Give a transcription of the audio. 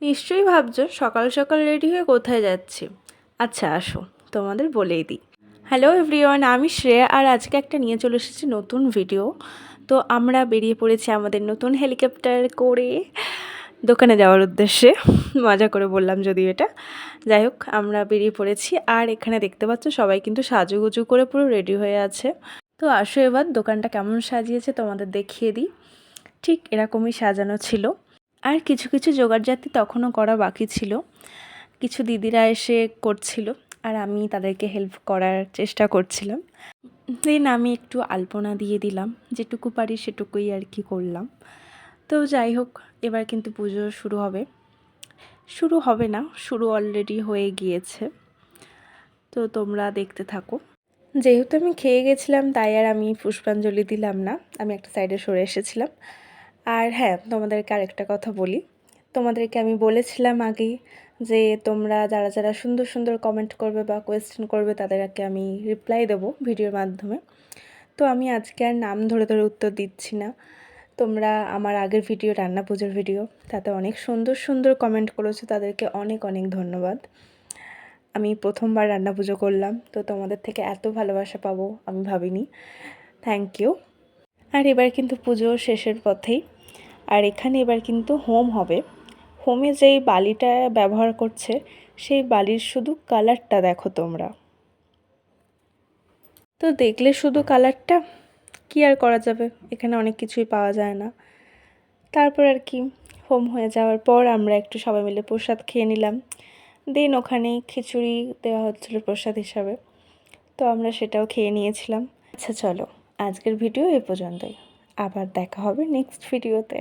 নিশ্চয়ই ভাবছো সকাল সকাল রেডি হয়ে কোথায় যাচ্ছি। আচ্ছা আসো, তোমাদের বলেই দিই। হ্যালো এভরিওয়ান, আমি শ্রেয়া আর আজকে একটা নিয়ে চলে এসেছি নতুন ভিডিও। তো আমরা বেরিয়ে পড়েছি আমাদের নতুন হেলিকপ্টার করে দোকানে যাওয়ার উদ্দেশ্যে। মজা করে বললাম যদিও এটা। যাই হোক, আমরা বেরিয়ে পড়েছি আর এখানে দেখতে পাচ্ছ সবাই কিন্তু সাজুগুজু করে পুরো রেডি হয়ে আছে। তো আসো এবার দোকানটা কেমন সাজিয়েছে তোমাদের দেখিয়ে দিই। ঠিক এরকমই সাজানো ছিল। আর কিছু কিছু জোগাড়জাতি তখনও করা বাকি ছিল। কিছু দিদিরা এসে করছিল আর আমি তাদেরকে হেল্প করার চেষ্টা করছিলাম। দেন আমি একটু আলপনা দিয়ে দিলাম, যেটুকু পারি সেটুকুই আর কি করলাম। তো যাই হোক, এবার কিন্তু পুজো শুরু হবে। শুরু হবে না, শুরু অলরেডি হয়ে গিয়েছে। তো তোমরা দেখতে থাকো। যেহেতু আমি খেয়ে গেছিলাম তাই আর আমি পুষ্পাঞ্জলি দিলাম না, আমি একটা সাইডে সরে এসেছিলাম। আর হ্যাঁ, তোমাদেরকে আরেকটা কথা বলি। তোমাদেরকে আমি বলেছিলাম আগেই যে তোমরা যারা যারা সুন্দর সুন্দর কমেন্ট করবে বা কোয়েশ্চেন করবে তাদেরকে আমি রিপ্লাই দেবো ভিডিওর মাধ্যমে। তো আমি আজকে আর নাম ধরে ধরে উত্তর দিচ্ছি না। তোমরা আমার আগের ভিডিও, রান্না পুজোর ভিডিও, তাতে অনেক সুন্দর সুন্দর কমেন্ট করেছো, তাদেরকে অনেক অনেক ধন্যবাদ। আমি প্রথমবার রান্না পুজো করলাম, তো তোমাদের থেকে এত ভালোবাসা পাবো আমি ভাবিনি। Thank you. আর এবার কিন্তু পুজো শেষের পথেই। আর এখানে এবার কিন্তু হোম হবে। হোমে যেই বালিটা ব্যবহার করছে সেই বালির শুধু কালারটা দেখো তোমরা। তো দেখলে শুধু কালারটা, কি আর করা যাবে, এখানে অনেক কিছুই পাওয়া যায় না। তারপর আর কি, হোম হয়ে যাওয়ার পর আমরা একটু সবাই মিলে প্রসাদ খেয়ে নিলাম। দেন ওখানে খিচুড়ি দেওয়া হচ্ছিলো প্রসাদ হিসাবে, তো আমরা সেটাও খেয়ে নিয়েছিলাম। আচ্ছা চলো, আজকের ভিডিও এ পর্যন্তই। আবার দেখা হবে নেক্সট ভিডিওতে।